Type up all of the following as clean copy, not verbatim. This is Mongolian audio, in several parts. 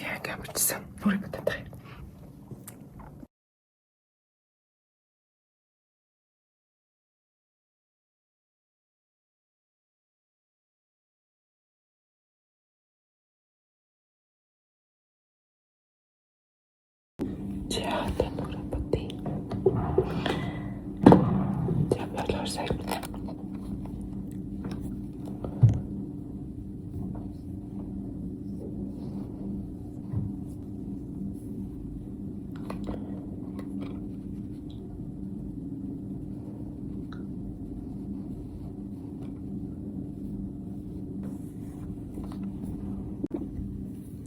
Яг амарчсан. Бүрийг татах юм. Ja, den borde på det. Jag vill ha sagt.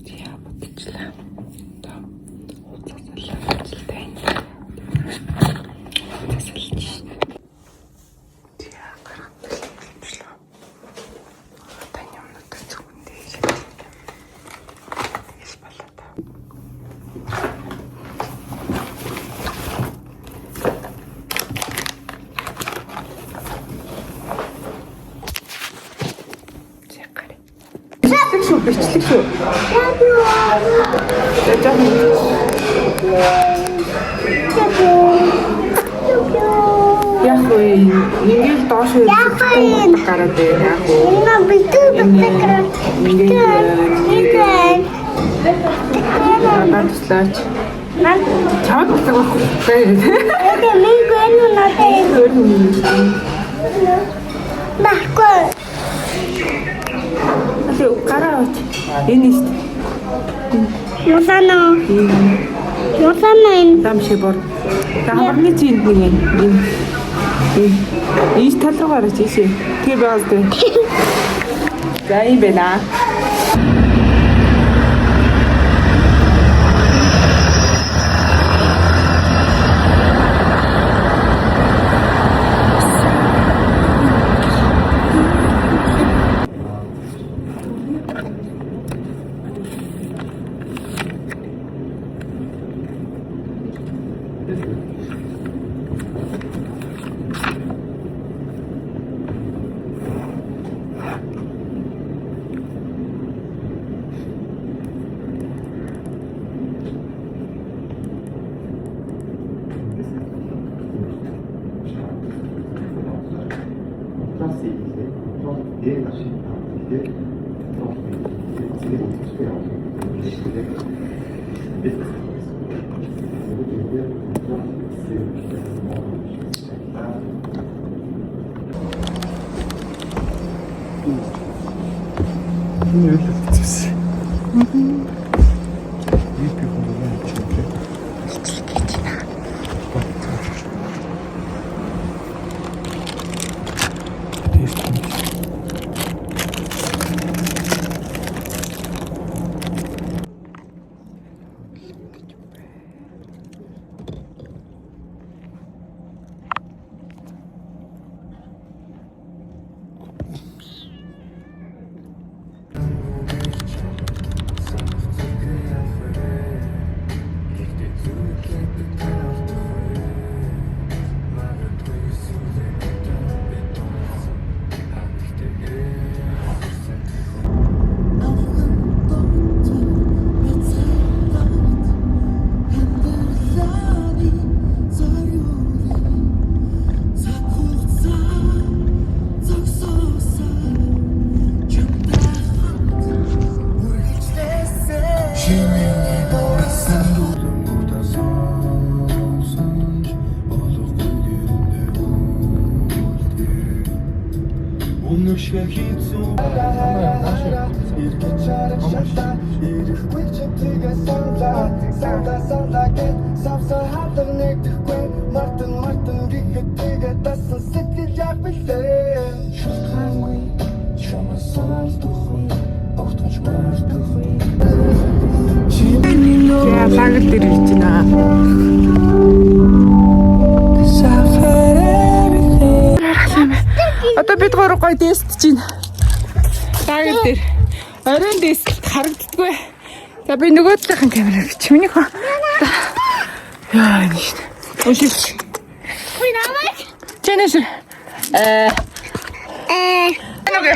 Ja, vad det бичлэг шүү. Яг үе ингээл доош ирэх гараад байна. Яг үе бадлаач. Чамд байхгүй. Баггүй. Гараа авч. Энэ шүү дээ. Юусана энэ дамши бор. Таамарны чинь нэг юм. Ийш тал руу гараач ийшээ. Тэгээ байгаас дээ. За юм байна. Одоо бид гурав гоё дээсдэж байна. Тагил дээр. Оройн дээсэлт харагддаггүй. За би нөгөө талынхан камераар бич. Миний хоо. Яа нэг. Ушиж. Ой намайг. Чэнэш. Нүгэ.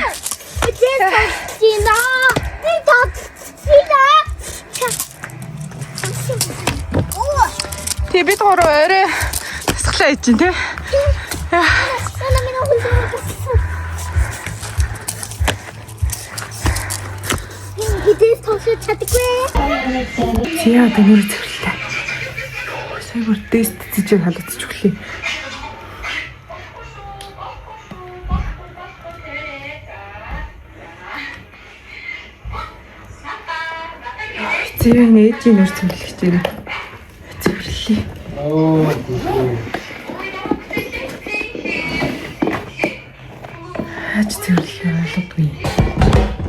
Тэг бид гурав орой тасглаа хийж чинь тий. Хитээс тоглож чаддаггүй. Яа тэнэр зөвлөлээ. Сая бүр тест хийж халагдчих хүлээ. Зээ нээжийн нэр зөвлөх чинь. Зөвлөлээ. Хаач зөвлөх ойлгохгүй.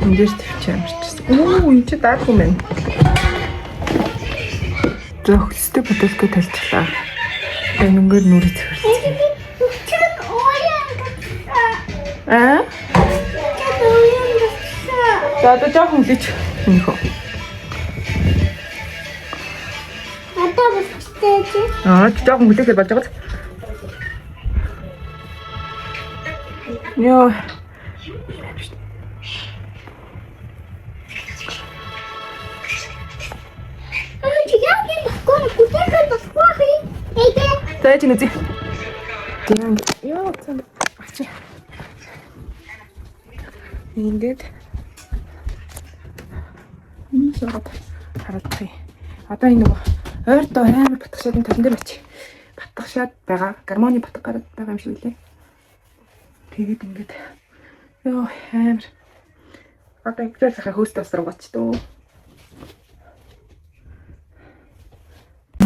Эндээс төвч амарчсан. Энэ чи даагүй мэн. Зохистой бодолтой талцлаа. Энэнгээр нүрэ зөвлөсөн. За жоохон үлээч. Энэхөө. Жоохон үлээхэй болж байгаа. Йоо. Дайте нүзи. Тэн яа цан ачи. Ингээд шууд харуулчих. Одоо энэ нөгөө ойртоо амар батгшаад энэ талан дээр бач. Батгшаад байгаа. Гармоны батг гараад байгаа юм шиг үлээ. Тэгээд ингээд ёо амар. Одоо ихтэй сахаа хөөстөөс руугач дөө.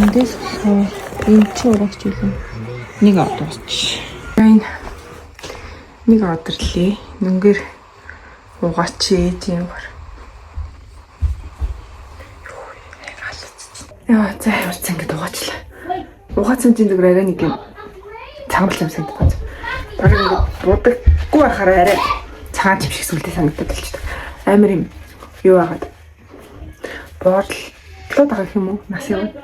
Эндээс энэ ч урагч үлээ. Нэг одоосч. Нэг одрлээ. Нүнгээр угаач тийм бар. Яа, за ямарч ингэж угаачлаа. Угаацсан чинь зүгээр арай нэг юм цагаалж юм санагдаж байна. Баг ингэ будаггүй байхаараа арай цагаан чим шиг сүлдээ санагдаад болчихдог. Амар юм юу агаад. Борлоо байгаа юм уу? Нас яваа.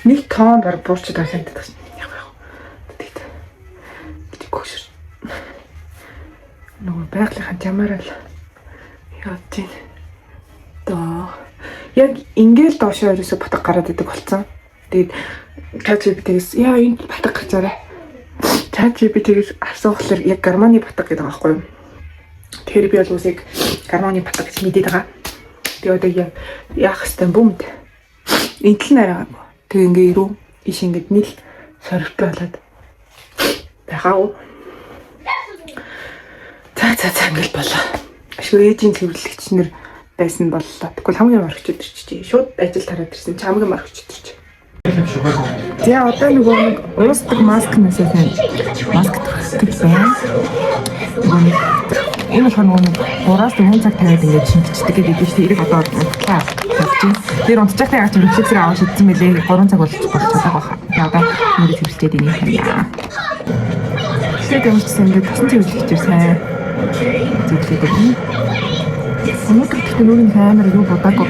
Нэг тоон бар буурч байгаа санагдаж байна. Гүшэр. Нөгөө байгалийнхаа жамаараа л яа тийм. Яг ингээл доошоо ерөөсө батг гараад идэг болсон. Тэгээд ChatGPT-гээс яа энэ батг гарч арай. ChatGPT-гээс асуухлаар яг гармоны батг гэдэг байгаа байхгүй юу? Тэр би бол үсэг гармоны батг гэж мэдээд байгаа. Тэгээд одоо яах хэвтэй бүүмд. Интэл нараагүй. Тэг ингээ ирүү иш ингээд нийл сорвтой болоод байгаа. За ингээл болоо. Ашгүй ээжийн цэвэрлэгч нэр байсан боллоо. Тэгвэл хамгийн маргч өдөрч шууд ажил тараад ирсэн. Чи хамгийн маргч өдөрч. За одоо нөгөө нэг уусдаг маск нэсээ маск тавьдаг байна. Энэ болохоор нөгөө 3-4 цаг тавиад ингээд шингэждэг гэдэг биш. Тэрийг одоо унтлаа. Тэр унтчихтай яаж рефлексээр аваад шидсэн мэлээ 3 цаг болж байгаа. Тэгээ одоо нүрэ цэвэрлжээд ийм юм. Тэгээд юмчсан ингээд тасан цэвэрлэгчээр сайн зөвлөдөг юм. Өнөөдөр гэхдээ нүрийн камер юу бодаагүй.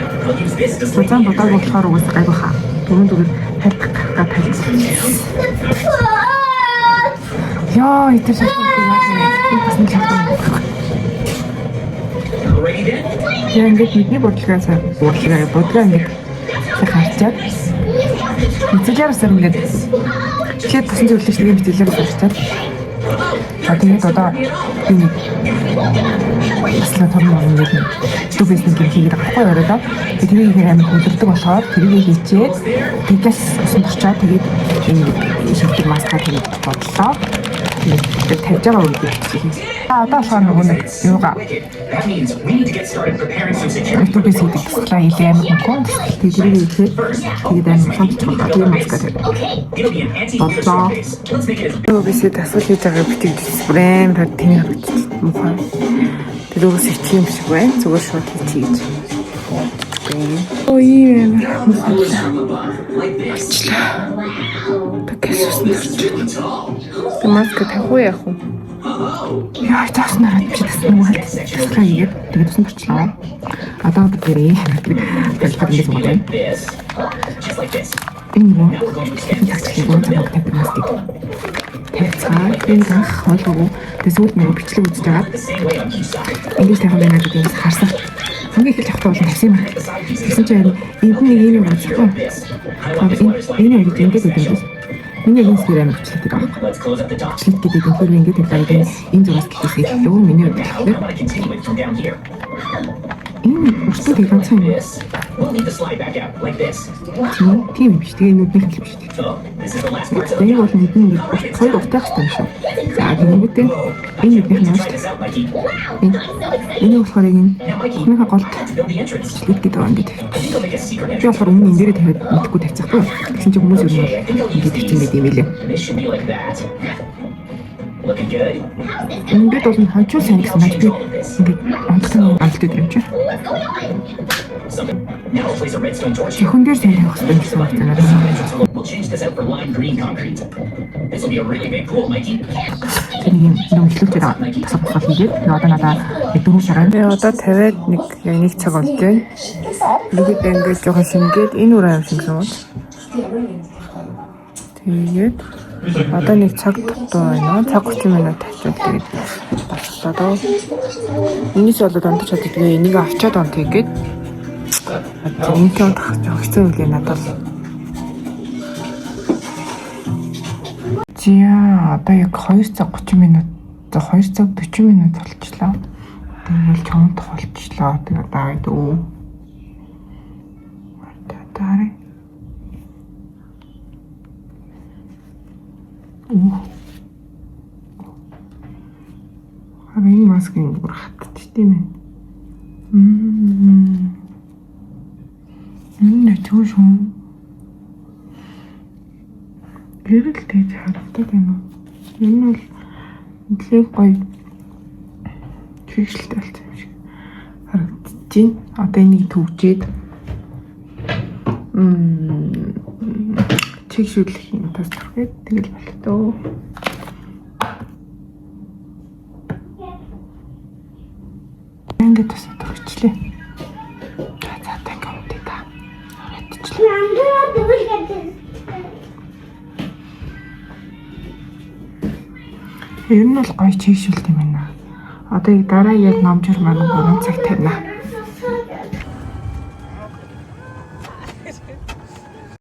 Сузаан бодаагүй болохоор угаасаа гайгүй хаа. Өнөөдөр хайлтах гад хайлтсан. Яа, итэр шатдаг яа. Бас нэг шатдаг. Яа ингээд бидний бодлогоос бодлого ингээд харчаад. Эцэгээрсээр ингээд тэгээд тасан зөвлөгч нэг мэдээлэл гаргачаад. Тэгээд одоо энэ аслаа томно ингээд дүүбэс нэг хийгээд авахгүй оройдоо тэрийг амар хөдөлдөг болохоор тэрийг хийчээд тэгээс усан очоод тэгээд энэ шилдэг маска тэгээд бодлоо. Тэгээд тавьж байгаа үед одоо болохоор нөгөө нэг юугаа дүүбэс хийдэг таслаа илээ амар хөнгөн тэгээд тэрийг хийгээд тэгээд амар хонч байгаа тийм маска бодлоо. Дүүбэс тасгал хийж байгаа битгэж брэм тийм харагдчих мухаа. Тэрүүс ичх юм шиг байна. Зүгээр шууд хийчихье гэж. Ой юм. Такээс үснэ. Маска тавгүй яах вэ? Яа, тааснараа чи тасна уу? Тасраа игээд тэгээд усан төрчлөө. Одоо гэрээ. Тэгэхээр ингэж байна. Энэ юу? Тагчгүй гоо цаг тавьдаг маскыг. тавьцгаа. Энэ анх ойлгоогүй. Тэгээ сүүлд нэг бичлэг үзэж байгаа. Ингэж тавих юм байна гэдэг нь харсан. Хамгийн их явахтаа бол тавьсан юм. Тэгсэн чинь энд нэг юм байна шүү. Энэ яг ингэж гэдэг юм. Миний инстаграм бичлэгтэй байгаа. Бичлэг гэдэг нь хөр ингэж тавьдаг энэ зураас гэхээс илүү миний бодлоор энэ өчтөр ганцхан юм. Тийм биш. Тэгээ нүдний хэл биш. Тэгээ бол нүдний хоёр утгатай юм шүү. За тэгвэл энэ нүдний нь энэ болохоор энэ хөнөөхө голд бичлэг гэдэг юм гэдэг. Би болохоор өмнө энэ дээрээ тавиад мэдхгүй тавьчихгүй. Тэгсэн чинь хүмүүс юу ингэ тавьчих юм ийм лээ. Ингээд бол ханчуу сайн гэсэн байна. Би ингээд онцлог амттай юм чи. Хүн дээр сайн тавих хэрэгтэй гэсэн үг байна. Тийм нөхцөлтэй тасалбар хийгээд одоо надаа 4 сараа. Би одоо тавиад нэг цаг болж байна. Нэгэд ингээд жоохон шингээд энэ үрээ юм шиг юм. Тэгээд одоо нэг цаг дутуу байна. Цаг 30 минут тавьчихвал тэгээд боллоо. Энэс болоод онтож чаддгүй. Энийг авчаад онт хийгээд энэтэй унтах хэцүү үлээ надад. За одоо яг 2 цаг 30 минут, 2 цаг 40 минут болчихлоо. Тэгээд чонт болчихлоо. Тэгээд даад өө. Таарай. Харин маскын бүр хатчихтiim ээ. Нэтгүүш юм. Гэрэл тэгж харагдаад байна уу? Энэ бол нэлээд гоё чигшэлтэй болсон юм шиг харагдчихээн. Одоо энийг төвчээд чигшүүлэх юм тасрахгээд тэгэл болтоо. Ингээд тасаад өгчлээ. За таньгаа үтэй та. Ер нь бол гоё чигшүүлт юм байна. Одоо яг дараа яг номжир маань 3 цаг тавина.